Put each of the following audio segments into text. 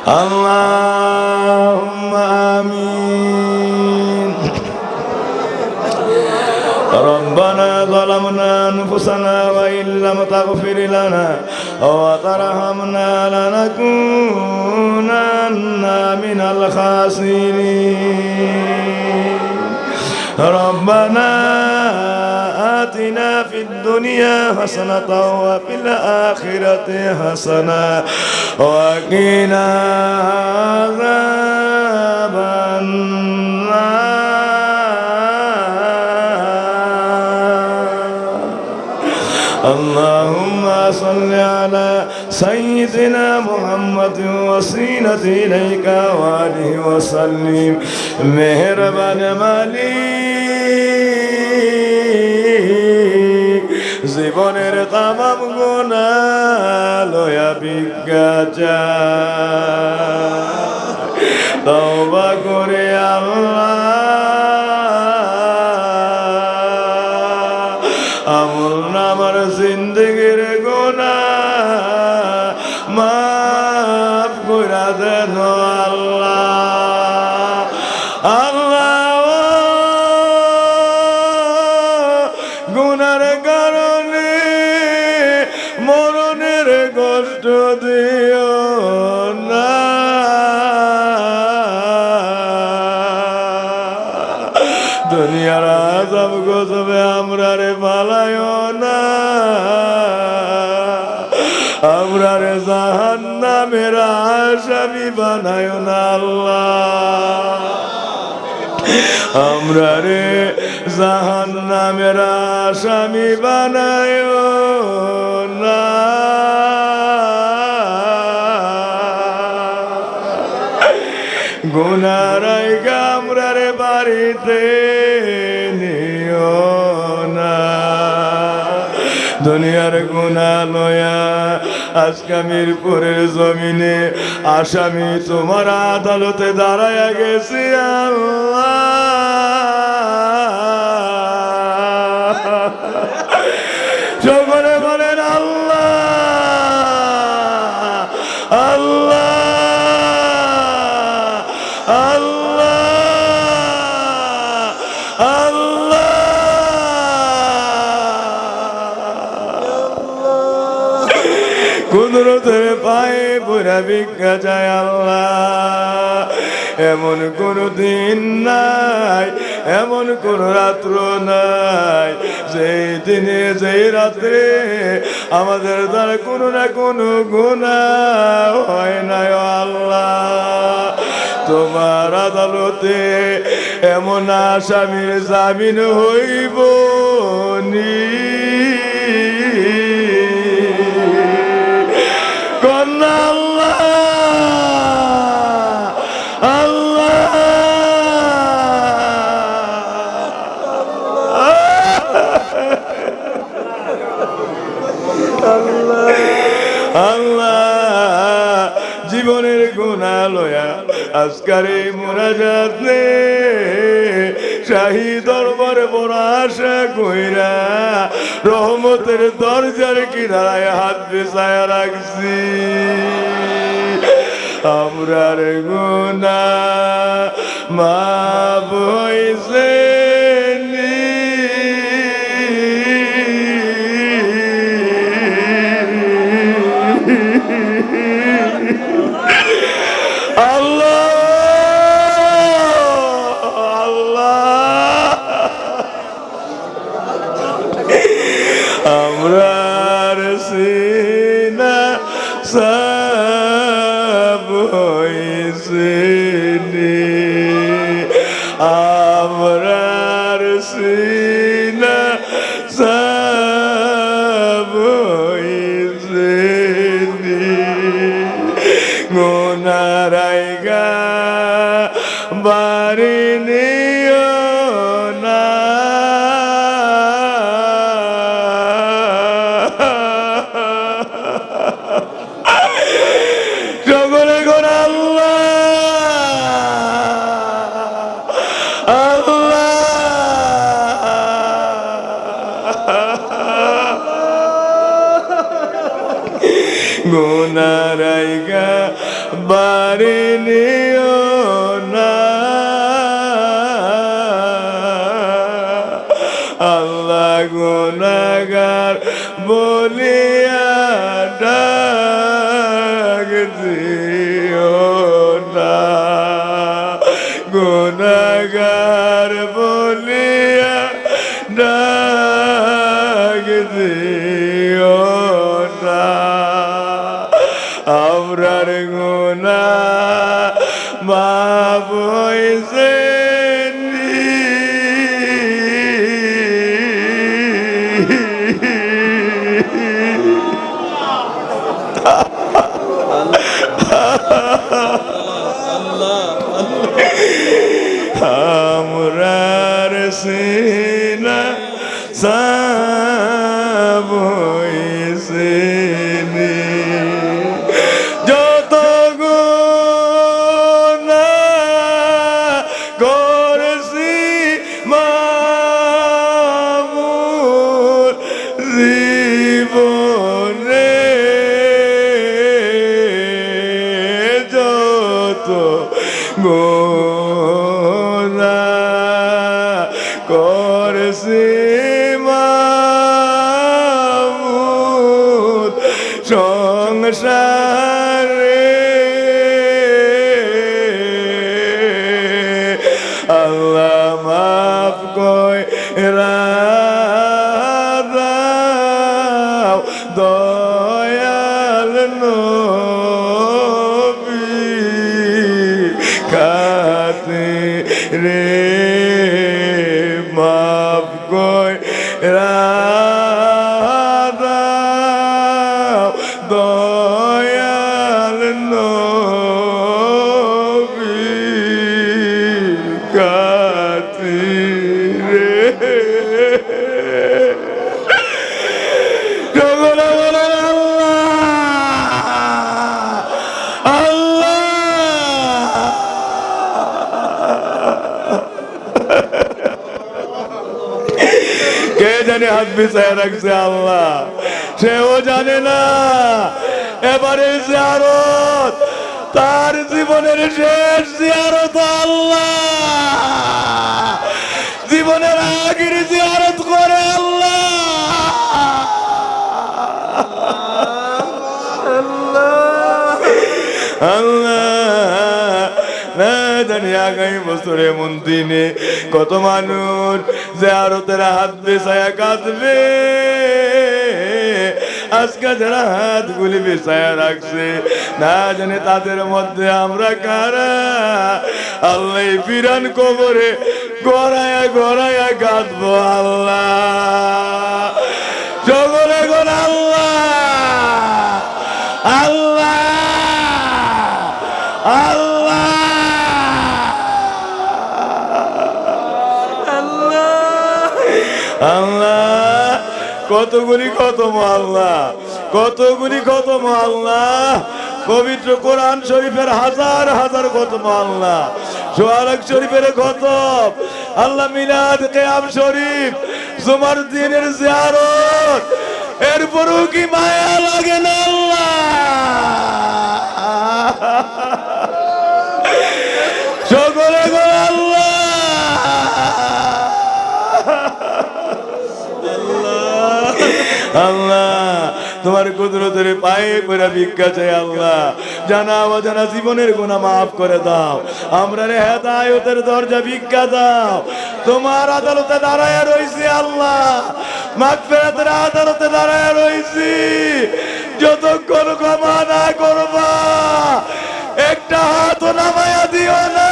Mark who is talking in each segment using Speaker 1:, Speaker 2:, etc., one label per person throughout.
Speaker 1: اللهم آمين. ربنا ظلمنا أنفسنا وإن لم تغفر لنا وترحمنا لنكونن من الخاسرين. ربنا آتنا في الدنيا حسنة وفي الآخرة حسنة وقنا عذاب النار. اللهم صل على سيدنا محمد وسيلة إليك وآله وسلم. مهربان মালিক, জীবনের তামাম গুনাহ লয়া ভিক্ষা চাই, তওবা করে আল্লাহ আমল নামার জিন্দেগির গুনাহ মাফ কইরা দেন আল্লাহ। আল্লাহ গুনার কারণে মরণের কষ্ট দিও না। দুনিয়ার আযাব গজবে আমরারে পালায়ও না, আমরারে জাহান্নামের আসামি বানায়ও না আল্লাহ। আমরারে জাহান্নামের আসামি বানায়ও না। গুনার আইগা আমরারে বাড়িতে নিও না। দুনিয়ার গুনাহ লয়া আজকে মিরপুরের জমিনে আসামি তোমার আদালতে দাঁড়ায়া গেছি আল্লাহ। সকলে বলেন আল্লাহ আল্লাহ আল্লাহ আল্লাহ। কুদরতের পায়ে পুরা ভিক্ষা যায় আল্লাহ। এমন কোনো দিন নাই, এমন কোন রাত্র নাই যেই দিনে যেই রাত্রে আমাদের দ্বারা কোনো না কোনো গুনাহ হয় না আল্লাহ। তোমার আদালতে এমন আসামির জামিন হইব নি? কন্যা আল্লাহ আল্লাহ আল্লাহ আল্লাহ। জীবনের গুনাহ লয়া আজকের এই মুনাজাত নে শাহী দরবারে বড় আশা কইরা রহমতের দরজার কিনারায় হাত বিছায়া রাখছি। আমরার গুনাহ মাফ হইছে নি? আল্লাহ আল্লাহ আমরার সিনা সব হইছে নি? আমরার সিনা সব হইছে নি? গুনার আইগা বাড়ি নিও না। সকলে কোন আল্লাহ আল্লাহ গুনার আইগা বাড়ি নিও না আল্লাহ গুনাহগার বলিয়া ডাক দিও না গুনাহগার বলিয়া ডাক দিও না আমরার গুনাহ মাফ হইছে আমরার সিনা সাব হইছে যত গুনাহ করছি মামুর জীবনে যত গুনাহ করছি মামুর সংসারে আল্লাহ মাফ কইরা দাও দয়াল নবী খাতিরে মাফ কইরা দাও দয়াল নবী খাতিরে কে জানে হাত বিছায় রাখছে আল্লাহ সেও জানে না এবারে জিয়ারত তার জীবনের শেষ জিয়ারত আল্লাহ জীবনের আগের জিয়ারত করে আল্লাহ আল্লাহ না জানি আগামী বছর এমন দিনে কত মানুষ জিয়ারতের হাত বিছায়া কাঁদবে আজকে যারা হাতগুলি বিছায়া রাখছে না জানি তাদের মধ্যে আমরা কারা আল্লাহ পিরান কবরে গড়ায়া গড়ায়া কাঁদবো আল্লাহ সকলে গণ আল্লাহ আল্লাহ আল্লাহ আল্লাহ কতগুলি খতম আল্লাহ কতগুলি খতম আল্লাহ পবিত্র কোরআন শরীফের হাজার হাজার খতম আল্লাহ সোহাগ শরীফের খতম আল্লাহ মিলাদ কিয়াম শরীফ জুমার দিনের জিয়ারত এরপরও কি মায়া লাগে না আল্লাহ সকলে গো আল্লাহ আল্লাহ তোমার কুদরতের পায়ে পড়া ভিক্ষা চাই আল্লাহ জানা অজানা জীবনের গুনাহ মাফ করে দাও আমরা রে হেদায়েতের দরজা ভিক্ষা দাও তোমার আদালতে দাঁড়ায় রইছি আল্লাহ মাগফিরাতের আদালতে দাঁড়ায় রইছি যতক্ষণ ক্ষমা না করবা একটা হাত নামায়া দিও না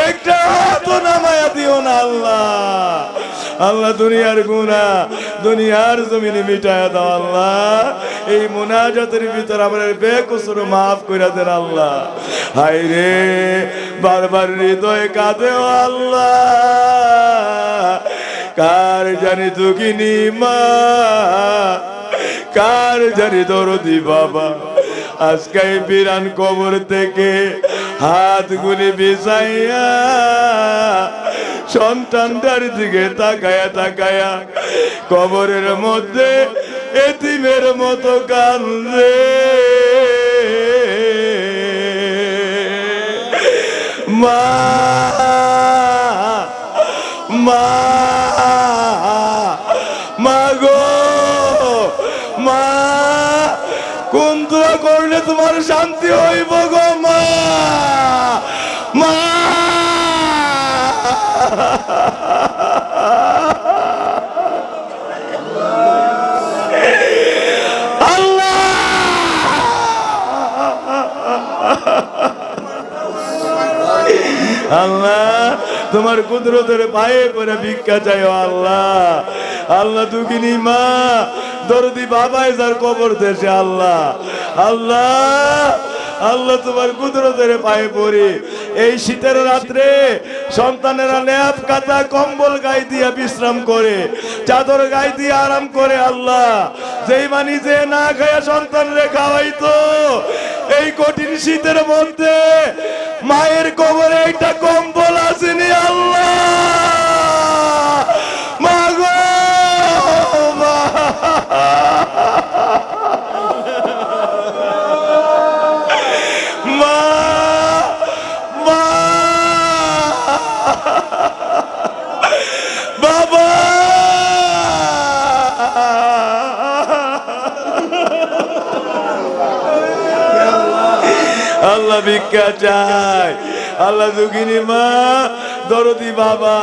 Speaker 1: একটা হাত নামায়া দিও না আল্লাহ আল্লাহ দুনিয়ার গুনাহ দুনিয়ার জমিনে মিটায়া দাও আল্লাহ এই মুনাজাতের ভিতর আমরা বেকসুর মাফ কইরা দেন আল্লাহ হায় রে বারবার হৃদয় কাঁদে আল্লাহ কার জানি দুঃখিনী মা কার জানি দরদি বাবা আজকে বিরান কবর থেকে হাতগুলি বিছাইয়া সন্তানটার দিকে তাকায়া তাকায়া কবরের মধ্যে এতিমের মতো কান্দে মা মা মা গো মা, কোন দোয়া করলে তোমার শান্তি হইব গো মা মা। আল্লাহ তোমার কুদরতের পায়ে পড়ে ভিক্ষা চাই আল্লাহ। আল্লাহ দুঃখিনী মা, দরদি বাবাই যার কবর দেশে আল্লাহ। আল্লাহ আল্লাহ তোমার কুদরতের পায়ে পড়ি এই শীতের রাত্রে সন্তানেরা ল্যাপ কাতা কম্বল গায়ে দিয়া বিশ্রাম করে, চাদর গায়ে দিয়ে আরাম করে। আল্লাহ যেই মানি যে না খায়া সন্তানরে খাওয়াইতো এই কঠিন শীতের মধ্যে মায়ের কবরে একটা কম্বল আসেনি আল্লাহ। মা গো মা, মা মা বাবা আল্লাহ ভিক্ষা চাই। আল্লাহ দুঃখিনী মা, দরদি বাবা,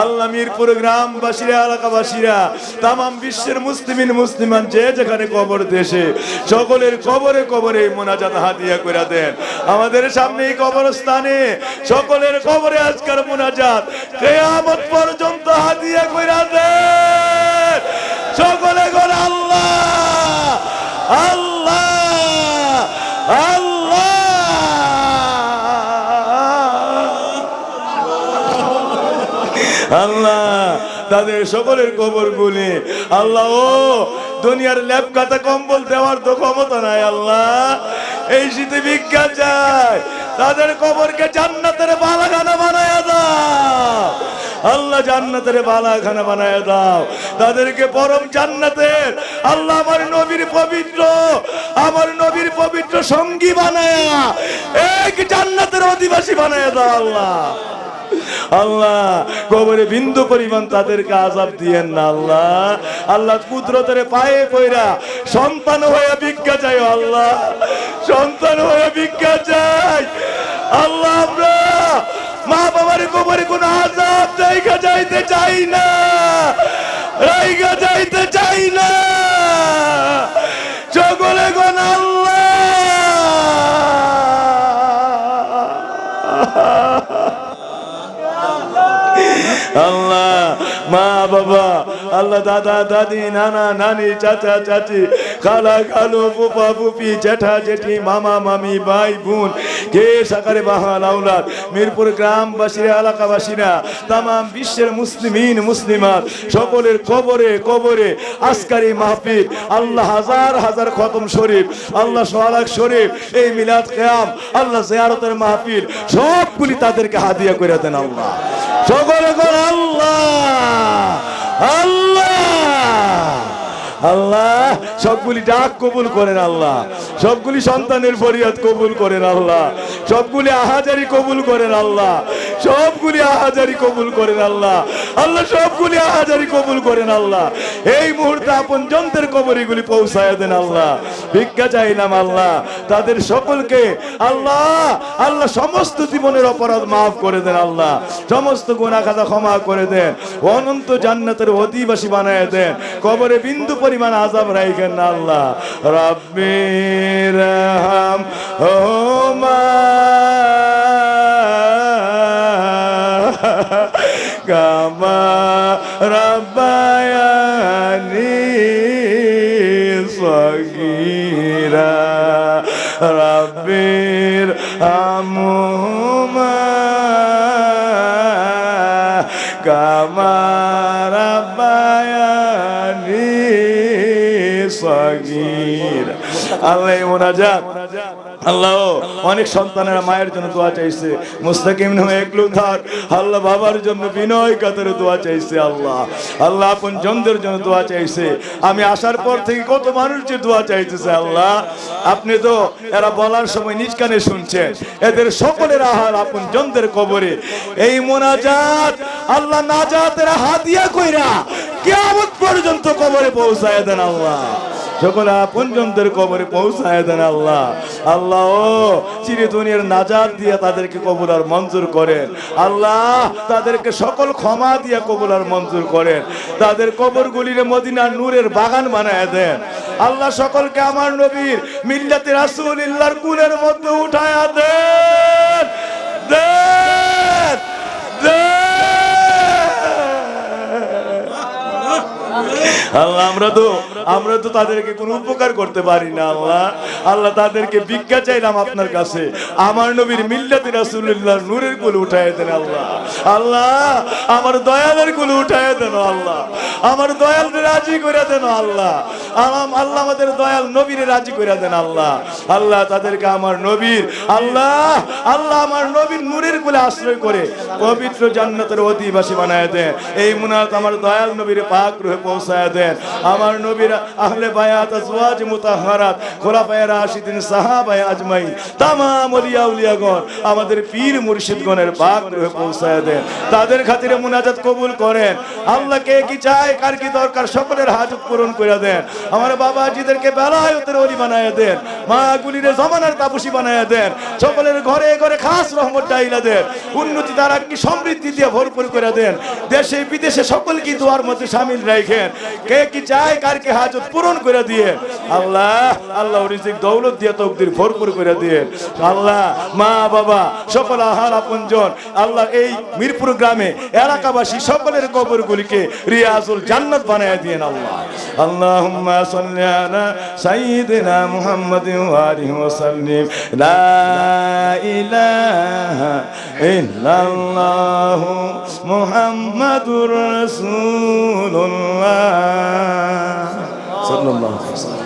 Speaker 1: আল্লাহ মিরপুর গ্রামবাসীরা এলাকাবাসীরা তামাম বিশ্বের মুসলিমিন মুসলিমান যে যেখানে কবর দেশে সকলের কবরে কবরে মোনাজাত হাদিয়া করে দেন। আমাদের সামনে এই কবরস্থানে সকলের কবরে আজকের মোনাজাত কিয়ামত পর্যন্ত হাদিয়া করে দেন। সকলে করে আল্লাহ আল্লাহ আল্লাহ। আল্লাহ তাদের সকলের কবর গুলি আল্লাহ ও দুনিয়ার ল্যাপ কাটা কম্বল দেওয়ার তো ক্ষমতা নাই আল্লাহ। এই শীতে ভিক্ষা চাই, তাদের কবরকে জান্নাতের বালাখানা বানায়া দাও আল্লাহ, জান্নাতের বালাখানা বানায়া দাও তাদেরকে পরম জান্নাতের আল্লাহ আমার নবীর পবিত্র সঙ্গী বানায়া এক জান্নাতের অধিবাসী বানায়া দাও আল্লাহ। আল্লাহ কবরে বিন্দু পরিমাণ তাদেরকে আযাব দিয়েন না আল্লাহ। আল্লাহ কুদরতের পায়ে পয়রা সন্তান হয়ে ভিক্ষা চাই আল্লাহ, সন্তান হয়ে ভিক্ষা চাই আল্লাহ। আমরা মা বাবার কবরে কোনো আযাব জায়গা যাইতে চাই না, জায়গা যাইতে চাই না। সকলে কোন আল্লাহ আল্লাহ। মা বাবা আল্লাহ, দাদা দাদি নানা নানি চাচা চাচি খালা খালু ফুফা ফুফি জ্যাঠা জেঠি মামা মামি ভাই বোন কে সাকারে বাহাল আওলাদ মিরপুর গ্রামবাসীরা এলাকাবাসীরা তামাম বিশ্বের মুসলিমিন মুসলিমাত সকলের কবরে কবরে আজকের এই মাহফিল আল্লাহ হাজার হাজার খতম শরীফ আল্লাহ সোহাগ শরীফ এই মিলাদ কিয়াম আল্লাহ জিয়ারতের মাহফিল সবগুলি তাদেরকে হাদিয়া করে দেন আল্লাহ। সকলে কোন আল্লাহ আল্লাহ আল্লাহ। সবগুলি ডাক কবুল করেন আল্লাহ, সবগুলি সন্তানের ফরিয়াদ কবুল করেন আল্লাহ, সবগুলি আহাজারি কবুল করেন আল্লাহ, সবগুলি আহাজারি কবুল করেন আল্লাহ। আল্লাহ সবগুলি আহাজারি কবুল করেন আল্লাহ। এই মুহূর্তে আপন জনদের কবরগুলি পৌঁছায় দেন আল্লাহ। ভিক্ষা চাইলাম আল্লাহ তাদের সকলকে আল্লাহ আল্লাহ সমস্ত জীবনের অপরাধ মাফ করে দেন আল্লাহ, সমস্ত গুনাহ খাতা ক্ষমা করে দেন, অনন্ত জান্নাতের অধিবাসী বানায় দেন, কবরে বিন্দু পরিমাণ আযাব রাখেন না আল্লাহ। রাব্বির রহম হুমা কামা রাব্বায়ানি সগীরা রাব্বির রহমহুমা কামা রাব্বায়ানি সগীরা। আল্লাহ মোনাজাত আল্লাহ অনেক সন্তানেরা মায়ের জন্য দোয়া চাইছে, মুস্তাকিম নামে একলু থাক আল্লাহ বাবার জন্য বিনয় কাতরে দোয়া চাইছে, আল্লাহ আল্লাহ আপন জনদের জন্য দোয়া চাইছে। আমি আসার পর থেকে কত মানুষ যে দোয়া চাইতেছে, আল্লাহ আপনি তো এরা বলার সময় নিজ কানে শুনছেন, এদের সকলের আহার আপন জনদের কবরে এই মোনাজাত আল্লাহ নাজাতের হাদিয়া কইরা কিয়ামত পর্যন্ত কবরে পৌঁছায় দেন আল্লাহ, সকলে আপনজনদের কবরে পৌঁছায় দেন আল্লাহ। আল্লাহ চিরে দুনিয়ার নাজাত দিয়ে তাদেরকে কবুল আর মঞ্জুর করেন আল্লাহ, তাদেরকে সকল ক্ষমা দিয়ে কবুল আর মঞ্জুর করেন, তাদের কবরগুলির মদিনার নূরের বাগান বানায় দেন আল্লাহ। সকলকে আমার নবীর মিল্লাতে রাসূলুল্লাহর কুলের মধ্যে উঠায় দেন দেন দেন। আল্লাহ আমরা তো তাদেরকে কোনো উপকার করতে পারি না আল্লাহ, আল্লাহ তাদেরকে ভিক্ষা চাইলাম আপনার কাছে, আমার নবীর মিল্লাতে রাসূলুল্লাহর নূরের কুল উঠায় দেন আল্লাহ। আল্লাহ আমার দয়ালের কুল উঠায় দেন আল্লাহ, আমার দয়ালকে রাজি করে দেন আল্লাহ, আল্লাহ আমাদের দয়াল নবীরে রাজি করে দেন আল্লাহ। আল্লাহ তাদেরকে আমার নবীর আল্লাহ আল্লাহ আমার নবীর নূরের কুলে আশ্রয় করে পবিত্র জান্নাতের অধিবাসী বানায় দেন। এই মুনাজাত আমার দয়াল নবীর পাক রূহে পৌঁছায় দেন। আমার নবীর আহলে বায়াত আজওয়াজ মুতাহহারাত খোলাফায়ে রাশিদিন সাহাবায়ে আজমাইন तमाम ওলিয়া উলিয়াগণ আমাদের পীর মুর্শিদগণের পাক রূহে পৌঁছায় দেন, তাদের খাতিরে মুনাজাত কবুল করেন আল্লাহ। কে কি চায় কার কি দরকার সকলের হাজত পূরণ করে দেন। আমার বাবাজিদেরকে বেলায়েতের ওলি বানায় দেন, মা গুলিরে জমানার তাপসী বানায় দেন, সকলের ঘরে ঘরে খাস রহমত ডাইলা দেন, উন্নতি দ্বারা কি সমৃদ্ধি দিয়ে ভরপুর করে দেন, দেশে বিদেশে সকলকে দোয়ার মধ্যে শামিল রাখেন। কে কি চায় কার কি হাজত পূরণ করে দিয়ে আল্লাহ আল্লাহ রিজিক দৌলত দিয়ে তকদির ভরপুর করে দিয়ে আল্লাহ। মা বাবা সকল আহার আপনজন আল্লাহ এই মিরপুর গ্রামে এলাকাবাসী সকলের কবরগুলিকে রিয়াজুল জান্নাত বানায় দিয়েন আল্লাহ। আল্লাহুম্মা সাল্লি আলা সাইয়্যিদিনা মুহাম্মাদিন ওয়া আলিহি ওয়া সাল্লিম। লা ইলাহা ইল্লাল্লাহু মুহাম্মাদুর রাসূলুল্লাহ সাল্লাল্লাহু আলাইহি ওয়াসাল্লাম।